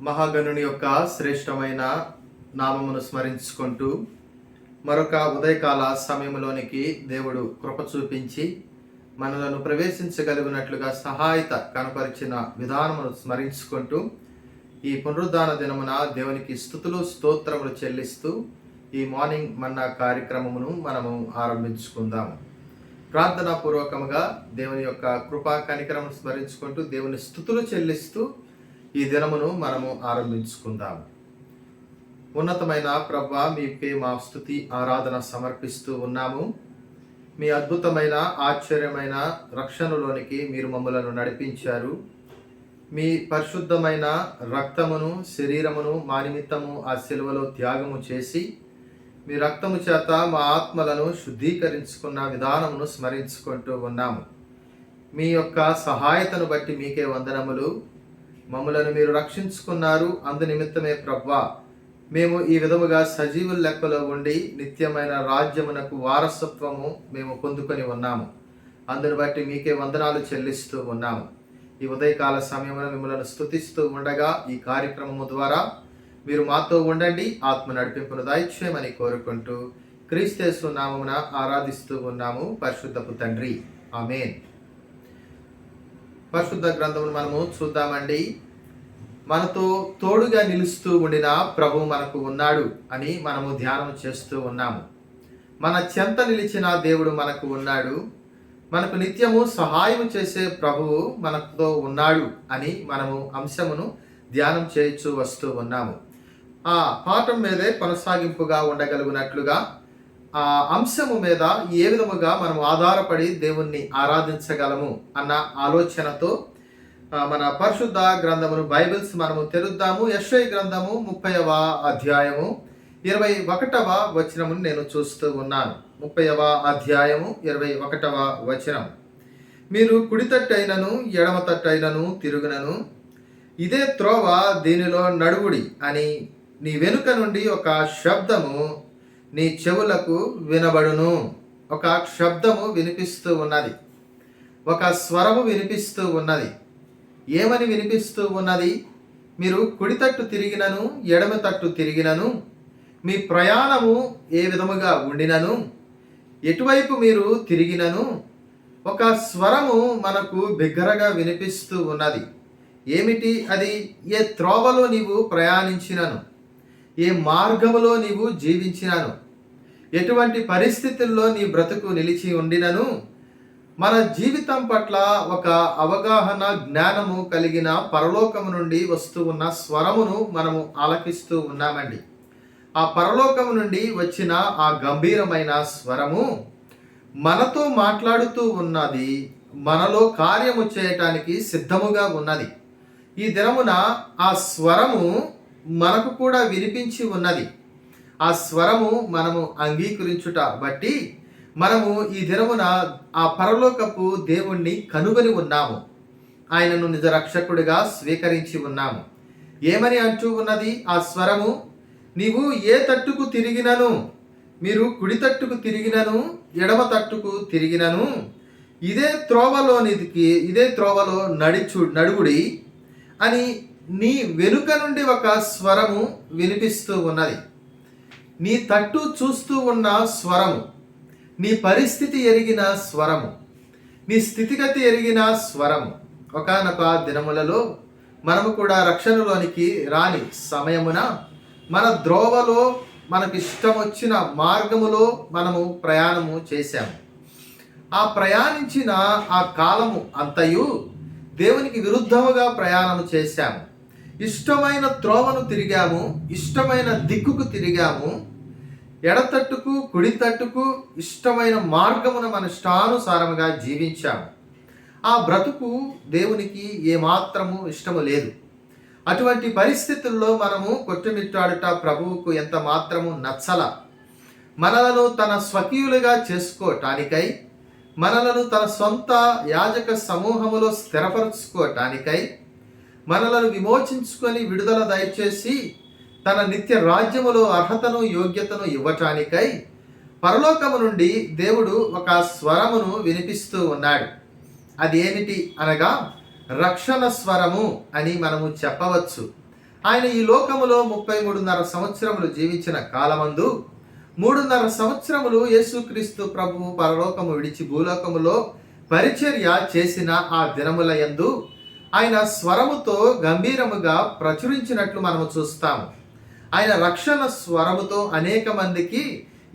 మహాగణుని యొక్క శ్రేష్టమైన నామమును స్మరించుకుంటూ మరొక ఉదయకాల సమయంలోనికి దేవుడు కృప చూపించి మనలను ప్రవేశించగలిగినట్లుగా సహాయత కనపరిచిన విధానమును స్మరించుకుంటూ ఈ పునరుద్ధాన దినమున దేవునికి స్తుతులు స్తోత్రములు చెల్లిస్తూ ఈ మార్నింగ్ మన్నా కార్యక్రమమును మనము ఆరంభించుకుందాము. ప్రార్థనాపూర్వకముగా దేవుని యొక్క కృపా కనికరమును స్మరించుకుంటూ దేవుని స్తుతులు చెల్లిస్తూ ఈ దినమును మనము ఆరంభించుకుందాము. ఉన్నతమైన ప్రభువా, మీకే మా స్తుతి ఆరాధన సమర్పిస్తూ ఉన్నాము. మీ అద్భుతమైన ఆశ్చర్యమైన రక్షణలోనికి మీరు మమ్మలను నడిపించారు. మీ పరిశుద్ధమైన రక్తమును శరీరమును మా నిమిత్తము ఆ శిలువలో త్యాగము చేసి మీ రక్తము చేత మా ఆత్మలను శుద్ధీకరించుకున్న విధానమును స్మరించుకుంటూ ఉన్నాము. మీ యొక్క సహాయతను బట్టి మీకే వందనములు. మమ్మలను మీరు రక్షించుకున్నారు. అందు నిమిత్తమే ప్రభువా, మేము ఈ విధముగా సజీవుల లెక్కలో ఉండి నిత్యమైన రాజ్యమునకు వారసత్వము మేము పొందుకొని ఉన్నాము. అందును బట్టి మీకే వందనాలు చెల్లిస్తూ ఉన్నాము. ఈ ఉదయకాల సమయంలో మిమ్మల్ని స్తుతిస్తూ ఉండగా ఈ కార్యక్రమము ద్వారా మీరు మాతో ఉండండి, ఆత్మ నడిపింపును దయచేయమని కోరుకుంటూ క్రీస్తు నామమున ఆరాధిస్తూ ఉన్నాము. పరిశుద్ధపు తండ్రి, ఆమేన్. పరిశుద్ధ గ్రంథమును మనము చూద్దామండి. మనతో తోడుగా నిలుస్తూ ఉండిన ప్రభు మనకు ఉన్నాడు అని మనము ధ్యానం చేస్తూ ఉన్నాము. మన చెంత నిలిచిన దేవుడు మనకు ఉన్నాడు. మనకు నిత్యము సహాయం చేసే ప్రభువు మనతో ఉన్నాడు అని మనము అంశమును ధ్యానం చేయించు వస్తూ ఉన్నాము. ఆ పాఠం మీదే కొనసాగింపుగా ఉండగలుగునట్లుగా ఆ అంశము మీద ఏ విధముగా మనం ఆధారపడి దేవుణ్ణి ఆరాధించగలము అన్న ఆలోచనతో మన పరిశుద్ధ గ్రంథమును బైబిల్స్ మనము తెరుద్దాము. యెషయా గ్రంథము 30వ అధ్యాయము 21వ వచనమును నేను చూస్తూ ఉన్నాను. 30వ అధ్యాయము 21వ వచనం. మీరు కుడి తట్టైనను ఎడమ తట్టైనను తిరుగునను ఇదే త్రోవ, దీనిలో నడువుడి అని నీ వెనుక నుండి ఒక శబ్దము నీ చెవులకు వినబడును. ఒక శబ్దము వినిపిస్తూ ఉన్నది, ఒక స్వరము వినిపిస్తూ ఉన్నది. ఏమని వినిపిస్తూ ఉన్నది? మీరు కుడి తట్టు తిరిగినను ఎడమ తట్టు తిరిగినను, మీ ప్రయాణము ఏ విధముగా ఉండినను, ఎటువైపు మీరు తిరిగినను ఒక స్వరము మనకు బిగ్గరగా వినిపిస్తూ ఉన్నది. ఏమిటి అది? ఏ త్రోవలో నీవు ప్రయాణించినను, ఏ మార్గములో నీవు జీవించినను, ఎటువంటి పరిస్థితుల్లో నీ బ్రతుకు నిలిచి ఉండినను, మన జీవితం పట్ల ఒక అవగాహన జ్ఞానము కలిగిన పరలోకము నుండి వస్తూ ఉన్న స్వరమును మనము ఆలకిస్తూ ఉన్నామండి. ఆ పరలోకము నుండి వచ్చిన ఆ గంభీరమైన స్వరము మనతో మాట్లాడుతూ ఉన్నది, మనలో కార్యము చేయటానికి సిద్ధముగా ఉన్నది. ఈ దినమున ఆ స్వరము మనకు కూడా వినిపించి ఉన్నది. ఆ స్వరము మనము అంగీకరించుట బట్టి మనము ఈ దినమున ఆ పరలోకపు దేవుణ్ణి కనుగొని ఉన్నాము. ఆయనను నిజ రక్షకుడిగా స్వీకరించి ఉన్నాము. ఏమని అంటూ ఉన్నది ఆ స్వరము? నీవు ఏ తట్టుకు తిరిగినను, మీరు కుడి తట్టుకు తిరిగినను ఎడమ తట్టుకు తిరిగినను ఇదే త్రోవలో నడుగుడి అని నీ వెనుక నుండి ఒక స్వరము వినిపిస్తూ ఉన్నది. నీ తట్టు చూస్తూ ఉన్న స్వరము, నీ పరిస్థితి ఎరిగిన స్వరము, నీ స్థితిగతి ఎరిగిన స్వరము. ఒకానొక దినములలో మనము కూడా రక్షణలోనికి రాని సమయమున మన ద్రోవలో మనకు ఇష్టం వచ్చిన మార్గములో మనము ప్రయాణము చేశాము. ఆ ప్రయాణించిన ఆ కాలము అంతయు దేవునికి విరుద్ధముగా ప్రయాణము చేశాము. ఇష్టమైన త్రోవను తిరిగాము, ఇష్టమైన దిక్కుకు తిరిగాము, ఎడతట్టుకు కుడి తట్టుకు ఇష్టమైన మార్గమున మన ఇష్టానుసారముగా జీవించాము. ఆ బ్రతుకు దేవునికి ఏమాత్రము ఇష్టము లేదు. అటువంటి పరిస్థితుల్లో మనము కొట్టుమిట్టాడుట ప్రభువుకు ఎంత మాత్రము నచ్చల. మనలను తన స్వకీయులుగా చేసుకోవటానికై, మనలను తన సొంత యాజక సమూహములో స్థిరపరచుకోవటానికై, మనలను విమోచించుకొని విడుదల దయచేసి తన నిత్య రాజ్యములో అర్హతను యోగ్యతను ఇవ్వటానికై పరలోకము నుండి దేవుడు ఒక స్వరమును వినిపిస్తూ ఉన్నాడు. అది ఏమిటి అనగా రక్షణ స్వరము అని మనము చెప్పవచ్చు. ఆయన ఈ లోకములో 33.5 సంవత్సరములు జీవించిన కాలమందు 3.5 సంవత్సరములు యేసుక్రీస్తు ప్రభువు పరలోకము విడిచి భూలోకములో పరిచర్య చేసిన ఆ దినముల యందు ఆయన స్వరముతో గంభీరముగా ప్రచురించినట్లు మనము చూస్తాము. ఆయన రక్షణ స్వరముతో అనేక మందికి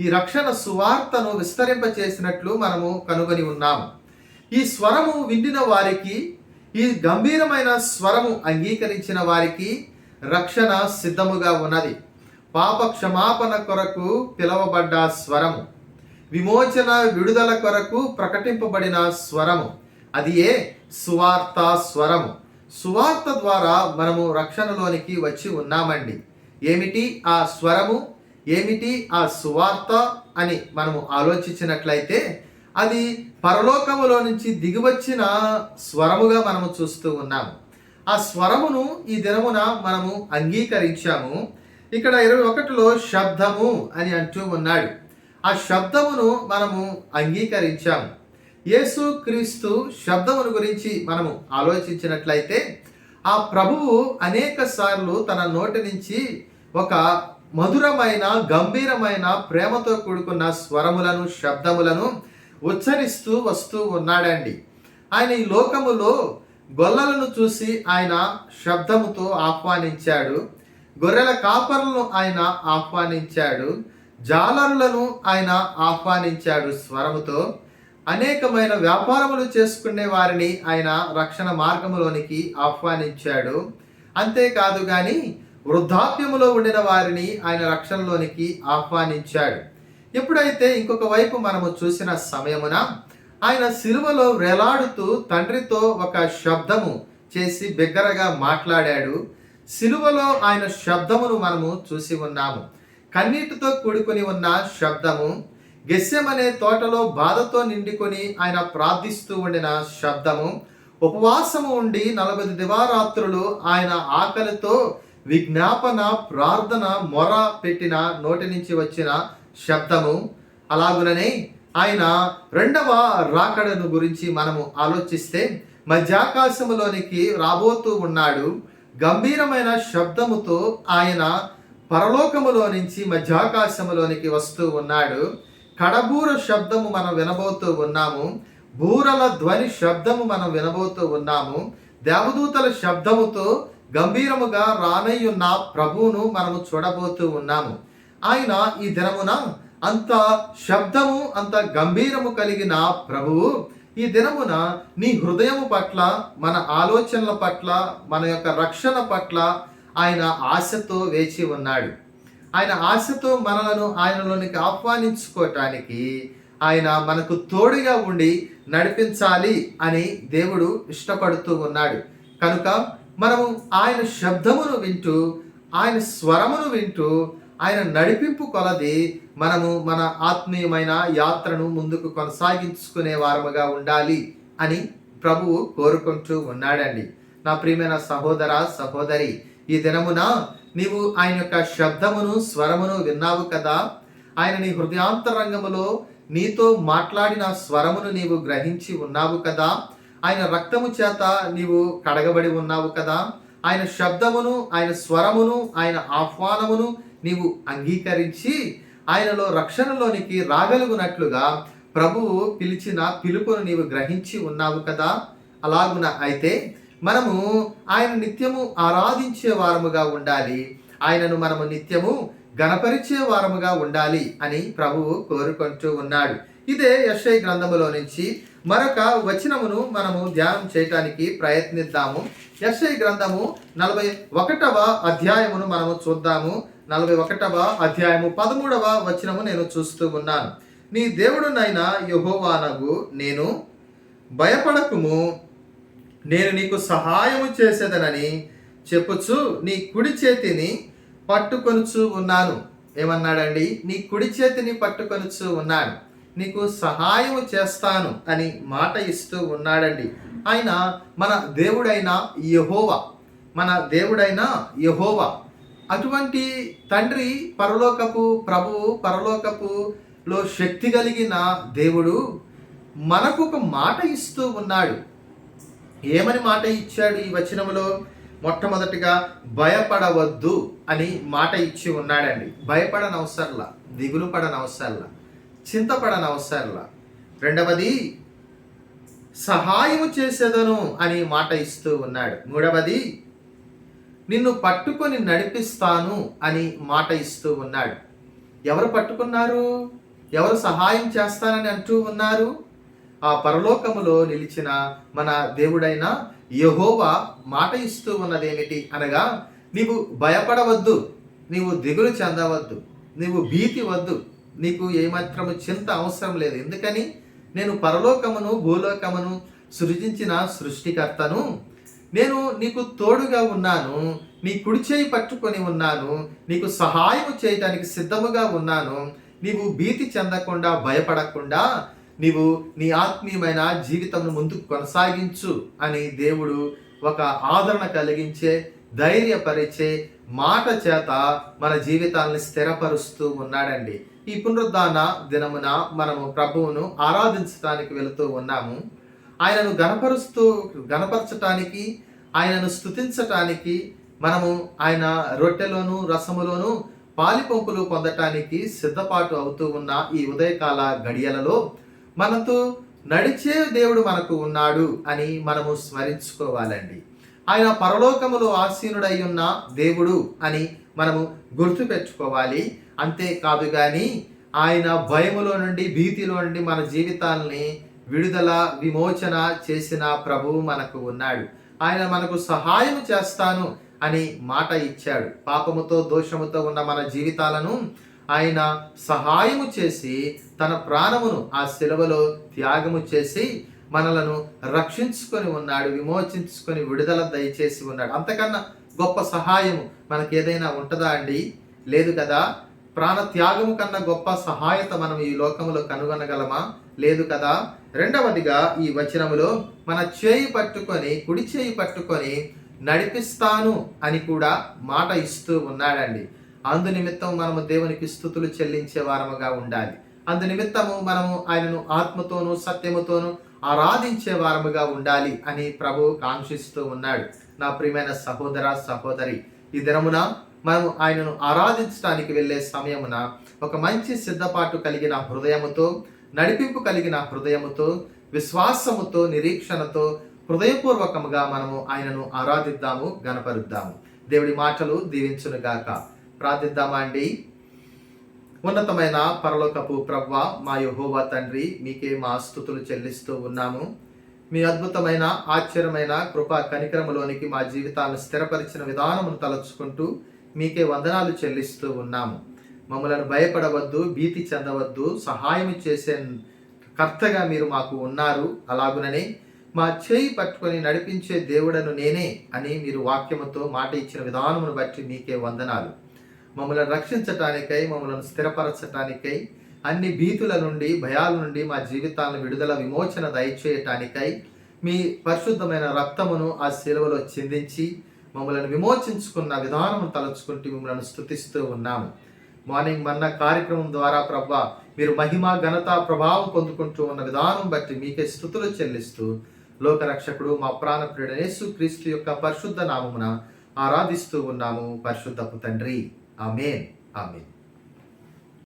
ఈ రక్షణ సువార్తను విస్తరింపచేసినట్లు మనము కనుగొని ఉన్నాము. ఈ స్వరము విండిన వారికి, ఈ గంభీరమైన స్వరము అంగీకరించిన వారికి రక్షణ సిద్ధముగా ఉన్నది. పాప క్షమాపణ కొరకు పిలువబడ్డ స్వరము, విమోచన విడుదల కొరకు ప్రకటింపబడిన స్వరము, అది ఏ సువార్త స్వరము. సువార్త ద్వారా మనము రక్షణలోనికి వచ్చి ఉన్నామండి. ఏమిటి ఆ స్వరము, ఏమిటి ఆ సువార్త అని మనము ఆలోచించినట్లయితే అది పరలోకములో నుంచి దిగివచ్చిన స్వరముగా మనము చూస్తూ ఉన్నాము. ఆ స్వరమును ఈ దినమున మనము అంగీకరించాము. ఇక్కడ 21లో శబ్దము అని అంటూ ఉన్నాడు. ఆ శబ్దమును మనము అంగీకరించాము. యేసు క్రీస్తు శబ్దమును గురించి మనము ఆలోచించినట్లయితే ఆ ప్రభువు అనేక సార్లు తన నోటి నుంచి ఒక మధురమైన, గంభీరమైన, ప్రేమతో కూడుకున్న స్వరములను, శబ్దములను ఉచ్చరిస్తూ వస్తూ ఉన్నాడండి. ఆయన ఈ లోకములో గొల్లలను చూసి ఆయన శబ్దముతో ఆహ్వానించాడు. గొర్రెల కాపరులను ఆయన ఆహ్వానించాడు. జాలరులను ఆయన ఆహ్వానించాడు స్వరముతో. అనేకమైన వ్యాపారములు చేసుకునే వారిని ఆయన రక్షణ మార్గములోనికి ఆహ్వానించాడు. అంతేకాదు కానీ వృద్ధాప్యములో ఉండిన వారిని ఆయన రక్షణలోనికి ఆహ్వానించాడు. ఎప్పుడైతే ఇంకొక వైపు మనము చూసిన సమయమున ఆయన సిలువలో వేలాడుతూ తండ్రితో ఒక శబ్దము చేసి బిగ్గరగా మాట్లాడాడు. సిలువలో ఆయన శబ్దమును మనము చూసి ఉన్నాము. కన్నీటితో కూడుకొని ఉన్న శబ్దము, గెస్సెమనే తోటలో బాధతో నిండుకొని ఆయన ప్రార్థిస్తూ ఉండిన శబ్దము, ఉపవాసము ఉండి 40 దివారాత్రులు ఆయన ఆకలితో విజ్ఞాపన, ప్రార్థన, మొర పెట్టిన నోటి నుంచి వచ్చిన శబ్దము. అలాగుననే ఆయన రెండవ రాకడను గురించి మనము ఆలోచిస్తే మధ్యాకాశములోనికి రాబోతూ ఉన్నాడు. గంభీరమైన శబ్దముతో ఆయన పరలోకములో నుంచి మధ్యాకాశములోనికి వస్తూ ఉన్నాడు. కడబూర శబ్దము మనం వినబోతూ ఉన్నాము. బూరల ధ్వని శబ్దము మనం వినబోతూ ఉన్నాము. దేవదూతల శబ్దముతో గంభీరముగా రానయ్యున్న ప్రభువును మనము చూడబోతూ ఉన్నాము. ఆయన ఈ దినమున అంత శబ్దము, అంత గంభీరము కలిగిన ప్రభువు ఈ దినమున నీ హృదయము పట్ల, మన ఆలోచనల పట్ల, మన యొక్క రక్షణ పట్ల ఆయన ఆశతో వేచి ఉన్నాడు. ఆయన ఆశతో మనలను ఆయనలోనికి ఆహ్వానించుకోవటానికి ఆయన మనకు తోడుగా ఉండి నడిపించాలి అని దేవుడు ఇష్టపడుతూ ఉన్నాడు. కనుక మనము ఆయన శబ్దమును వింటూ, ఆయన స్వరమును వింటూ, ఆయన నడిపింపు కొలది మనము మన ఆత్మీయమైన యాత్రను ముందుకు కొనసాగించుకునే వారముగా ఉండాలి అని ప్రభువు కోరుకుంటూ ఉన్నాడండి. నా ప్రియమైన సహోదర, సహోదరి, ఈ దినమున నీవు ఆయన యొక్క శబ్దమును, స్వరమును విన్నావు కదా. ఆయన నీ హృదయాంతరంగములో నీతో మాట్లాడిన స్వరమును నీవు గ్రహించి ఉన్నావు కదా. ఆయన రక్తము చేత నీవు కడగబడి ఉన్నావు కదా. ఆయన శబ్దమును, ఆయన స్వరమును, ఆయన ఆహ్వానమును నీవు అంగీకరించి ఆయనలో రక్షణలోనికి రాగలుగునట్లుగా ప్రభువు పిలిచిన పిలుపును నీవు గ్రహించి ఉన్నావు కదా. అలాగున అయితే మనము ఆయన నిత్యము ఆరాధించే వారముగా ఉండాలి. ఆయనను మనము నిత్యము గణపరిచే వారముగా ఉండాలి అని ప్రభువు కోరుకుంటూ ఉన్నాడు. ఇదే యెషయా గ్రంథములో నుంచి మరొక వచనమును మనము ధ్యానం చేయటానికి ప్రయత్నిద్దాము. యెషయా గ్రంథము 41వ అధ్యాయమును మనము చూద్దాము. 41వ అధ్యాయము 13వ వచనము నేను చూస్తూ ఉన్నాను. నీ దేవుడునైన యెహోవానగు నేను, భయపడకుము, నేను నీకు సహాయము చేసేదనని చెప్పుచు నీ కుడి చేతిని పట్టుకొనుచు ఉన్నాను. ఏమన్నాడండి? నీ కుడి చేతిని పట్టుకొనుచు ఉన్నాను, నీకు సహాయము చేస్తాను అని మాట ఇస్తూ ఉన్నాడండి. ఆయన మన దేవుడైన యెహోవా, మన దేవుడైన యెహోవా. అటువంటి తండ్రి, పరలోకపు ప్రభువు, పరలోకపులో శక్తి కలిగిన దేవుడు మనకు ఒక మాట ఇస్తూ ఉన్నాడు. ఏమని మాట ఇచ్చాడు ఈ వచనములో? మొట్టమొదటిగా భయపడవద్దు అని మాట ఇచ్చి ఉన్నాడండి. భయపడనవసరంలా, దిగులు పడనవసరంలా, చింతపడనవసరంలా. రెండవది సహాయము చేసేదను అని మాట ఇస్తూ ఉన్నాడు. మూడవది నిన్ను పట్టుకొని నడిపిస్తాను అని మాట ఇస్తూ ఉన్నాడు. ఎవరు పట్టుకున్నారు? ఎవరు సహాయం చేస్తానని అంటూ ఉన్నారు? ఆ పరలోకములో నిలిచిన మన దేవుడైన యెహోవా మాట ఇస్తూ ఉన్నదేమిటి అనగా, నీవు భయపడవద్దు, నీవు దిగులు చెందవద్దు, నీవు భీతి వద్దు, నీకు ఏమాత్రము చింత అవసరం లేదు. ఎందుకని? నేను పరలోకమును భూలోకమును సృజించిన సృష్టికర్తను, నేను నీకు తోడుగా ఉన్నాను, నీ కుడి చేయి పట్టుకొని ఉన్నాను, నీకు సహాయం చేయటానికి సిద్ధముగా ఉన్నాను. నీవు భీతి చెందకుండా, భయపడకుండా నీవు నీ ఆత్మీయమైన జీవితంను ముందుకు కొనసాగించు అని దేవుడు ఒక ఆదరణ కలిగించే, ధైర్యపరిచే మాట చేత మన జీవితాలను స్థిరపరుస్తూ ఉన్నాడండి. ఈ పునరుద్ధాన దినమున మనము ప్రభువును ఆరాధించడానికి వెళుతూ ఉన్నాము. ఆయనను గణపరచటానికి, ఆయనను స్తుతించటానికి, మనము ఆయన రొట్టెలోను రసములోను పాలిపంపులు పొందటానికి సిద్ధపాటు అవుతూ ఉన్న ఈ ఉదయకాల గడియలలో మనతో నడిచే దేవుడు మనకు ఉన్నాడు అని మనము స్మరించుకోవాలండి. ఆయన పరలోకములో ఆసీనుడై ఉన్న దేవుడు అని మనము గుర్తుపెట్టుకోవాలి. అంతేకాదు కానీ ఆయన భయములో నుండి, భీతిలో నుండి మన జీవితాలని విడుదల, విమోచన చేసిన ప్రభువు మనకు ఉన్నాడు. ఆయన మనకు సహాయం చేస్తాను అని మాట ఇచ్చాడు. పాపముతో, దోషముతో ఉన్న మన జీవితాలను ఆయన సహాయము చేసి తన ప్రాణమును ఆ శిలువలో త్యాగము చేసి మనలను రక్షించుకొని ఉన్నాడు, విమోచించుకొని విడుదల దయచేసి ఉన్నాడు. అంతకన్నా గొప్ప సహాయము మనకి ఏదైనా ఉంటుందా అండి? లేదు కదా. ప్రాణ త్యాగము కన్నా గొప్ప సహాయత మనం ఈ లోకములో కనుగొనగలమా? లేదు కదా. రెండవదిగా ఈ వచనములో మన చేయి పట్టుకొని, కుడి చేయి పట్టుకొని నడిపిస్తాను అని కూడా మాట ఇస్తూ ఉన్నాడండి. అందు నిమిత్తం మనము దేవునికి స్తుతులు చెల్లించే వారముగా ఉండాలి. అందు నిమిత్తము మనము ఆయనను ఆత్మతోనూ సత్యముతోనూ ఆరాధించే వారముగా ఉండాలి అని ప్రభు కాంక్షిస్తూ ఉన్నాడు. నా ప్రియమైన సహోదర, సహోదరి, ఈ దినమున మనము ఆయనను ఆరాధించడానికి వెళ్ళే సమయమున ఒక మంచి సిద్ధపాటు కలిగిన హృదయముతో, నడిపింపు కలిగిన హృదయముతో, విశ్వాసముతో, నిరీక్షణతో, హృదయపూర్వకముగా మనము ఆయనను ఆరాధిద్దాము, గణపరుద్దాము. దేవుడి మాటలు దీవించునుగాక. ప్రార్థిద్దామా అండి. ఉన్నతమైన పరలోకపు ప్రభువా, మా యెహోవా తండ్రి, మీకే మా స్తుతులు చెల్లిస్తూ ఉన్నాము. మీ అద్భుతమైన, ఆశ్చర్యమైన కృపా కనికరములోనికి మా జీవితాలను స్థిరపరిచిన విధానమును తలచుకుంటూ మీకే వందనాలు చెల్లిస్తూ ఉన్నాము. మమ్మలను భయపడవద్దు, భీతి చెందవద్దు, సహాయం చేసే కర్తగా మీరు మాకు ఉన్నారు. అలాగుననే మా చేయి పట్టుకొని నడిపించే దేవుడను నేనే అని మీరు వాక్యముతో మాట ఇచ్చిన విధానమును బట్టి మీకే వందనాలు. మమ్మల్ని రక్షించటానికై, మమ్మల్ని స్థిరపరచటానికై, అన్ని భీతుల నుండి, భయాల నుండి మా జీవితాలను విడుదల, విమోచన దయచేయటానికై మీ పరిశుద్ధమైన రక్తమును ఆ శిలువలో చిందించి మమ్మల్ని విమోచించుకున్న విధానము తలుచుకుంటూ మిమ్మల్ని స్తుతిస్తూ ఉన్నాము. మార్నింగ్ మన్నా కార్యక్రమం ద్వారా ప్రభా మీరు మహిమ, ఘనత, ప్రభావం పొందుకుంటూ ఉన్న విధానం బట్టి మీకే స్తుతులు చెల్లిస్తూ లోకరక్షకుడు మా ప్రాణప్రియుడైన యేసుక్రీస్తు యొక్క పరిశుద్ధ నామమున ఆరాధిస్తూ ఉన్నాము. పరిశుద్ధపు తండ్రి, ఆమేన్, ఆమేన్.